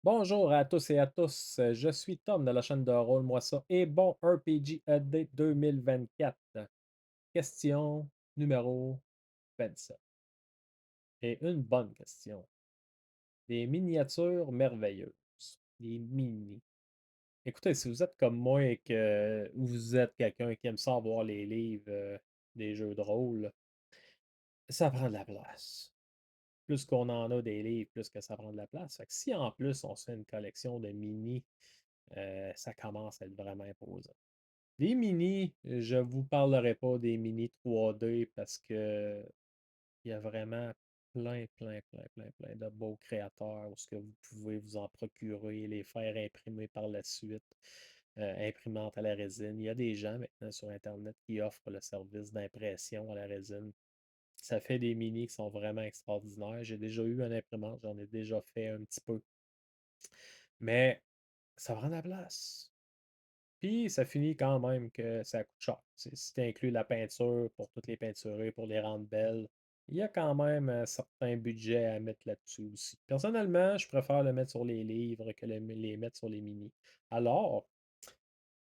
Bonjour à tous et à tous, je suis Tom de la chaîne de Rôle-moi ça et bon RPG AD 2024. Question numéro 27. Et une bonne question. Des miniatures merveilleuses. Des mini. Écoutez, si vous êtes comme moi et que vous êtes quelqu'un qui aime ça voir les livres des jeux de rôle, ça prend de la place. Plus qu'on en a des livres, plus que ça prend de la place. Fait que si en plus on se fait une collection de mini, ça commence à être vraiment imposant. Des mini, je vous parlerai pas des mini 3D parce que il y a vraiment plein de beaux créateurs où ce que vous pouvez vous en procurer, les faire imprimer par la suite, imprimante à la résine. Il y a des gens maintenant sur Internet qui offrent le service d'impression à la résine. Ça fait des mini qui sont vraiment extraordinaires. J'ai déjà eu un imprimante, j'en ai déjà fait un petit peu. Mais ça prend de la place. Puis ça finit quand même que ça coûte cher. Si tu inclus la peinture pour toutes les peinturées, pour les rendre belles, il y a quand même un certain budget à mettre là-dessus aussi. Personnellement, je préfère le mettre sur les livres que les mettre sur les mini. Alors,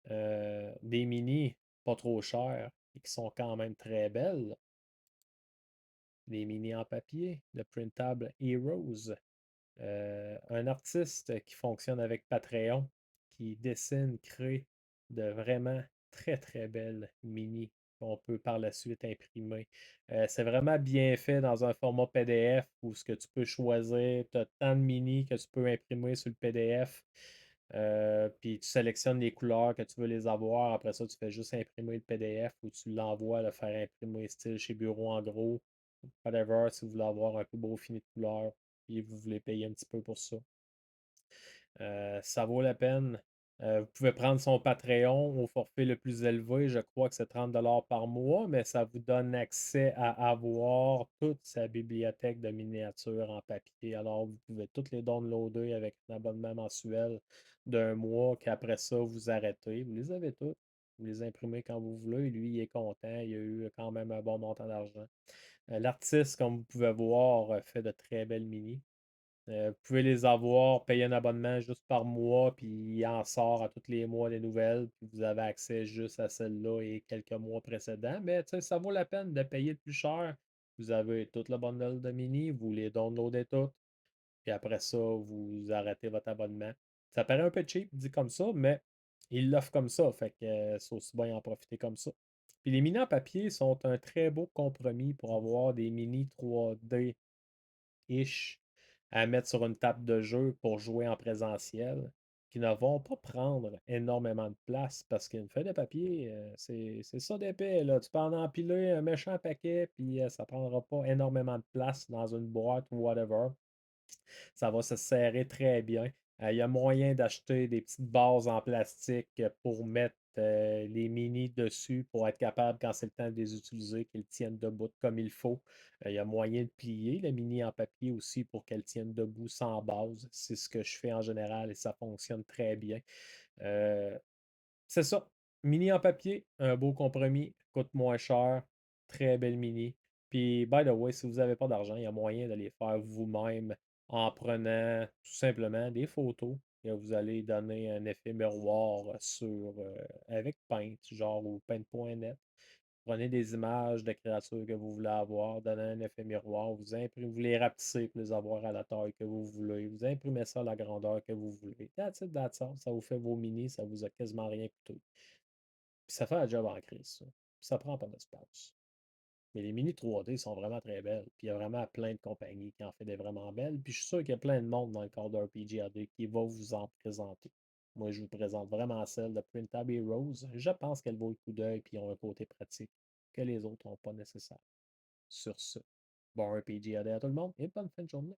des mini pas trop chers et qui sont quand même très belles, des mini en papier, de Printable Heroes. Un artiste qui fonctionne avec Patreon, qui dessine, crée de vraiment très belles mini qu'on peut par la suite imprimer. C'est vraiment bien fait dans un format PDF où ce que tu peux choisir, tu as tant de mini que tu peux imprimer sur le PDF. Puis tu sélectionnes les couleurs que tu veux les avoir. Après ça, tu fais juste imprimer le PDF ou tu l'envoies le faire imprimer style chez Bureau en gros. Whatever, si vous voulez avoir un peu beau fini de couleurs et vous voulez payer un petit peu pour ça. Ça vaut la peine. Vous pouvez prendre son Patreon au forfait le plus élevé. Je crois que c'est 30 par mois, mais ça vous donne accès à avoir toute sa bibliothèque de miniatures en papier. Alors, vous pouvez toutes les downloader avec un abonnement mensuel d'un mois, qu'après ça, vous arrêtez. Vous les avez toutes. Vous les imprimez quand vous voulez. Lui, il est content. Il a eu quand même un bon montant d'argent. L'artiste, comme vous pouvez voir, fait de très belles mini. Vous pouvez les avoir, payer un abonnement juste par mois, puis il en sort à tous les mois des nouvelles, puis vous avez accès juste à celle-là et quelques mois précédents. Mais tu sais, ça vaut la peine de payer le plus cher. Vous avez tout le bundle de mini, vous les downloadez toutes, puis après ça, vous arrêtez votre abonnement. Ça paraît un peu cheap, dit comme ça, mais il l'offre comme ça, fait que c'est aussi bien en profiter comme ça. Puis les mini en papier sont un très beau compromis pour avoir des mini 3D-ish à mettre sur une table de jeu pour jouer en présentiel, qui ne vont pas prendre énormément de place parce qu'une feuille de papier, c'est ça d'épais, là. Tu peux en empiler un méchant paquet, puis ça ne prendra pas énormément de place dans une boîte ou whatever. Ça va se serrer très bien. Il y a moyen d'acheter des petites bases en plastique pour mettre les mini dessus pour être capable, quand c'est le temps de les utiliser, qu'elles tiennent debout comme il faut. Il y a moyen de plier la mini en papier aussi pour qu'elle tienne debout sans base. C'est ce que je fais en général et ça fonctionne très bien. Euh, c'est ça. Mini en papier, un beau compromis, coûte moins cher, très belle mini. Puis, by the way, si vous n'avez pas d'argent, il y a moyen de les faire vous-même en prenant tout simplement des photos que vous allez donner un effet miroir avec Paint, genre ou Paint.net. Prenez des images de créatures que vous voulez avoir, donnez un effet miroir, vous les rapetissez pour les avoir à la taille que vous voulez, vous imprimez ça à la grandeur que vous voulez. That's it, that's all. Ça vous fait vos mini, ça vous a quasiment rien coûté. Puis ça fait un job en crise, ça. Puis ça prend pas d'espace. Mais les mini 3D sont vraiment très belles. Puis il y a vraiment plein de compagnies qui en font des vraiment belles. Puis je suis sûr qu'il y a plein de monde dans le corps d'RPG AD qui va vous en présenter. Moi, je vous présente vraiment celle de Printable Heroes. Je pense qu'elle vaut le coup d'œil puis ils ont un côté pratique que les autres n'ont pas nécessaire. Sur ce, bon RPG AD à tout le monde et bonne fin de journée.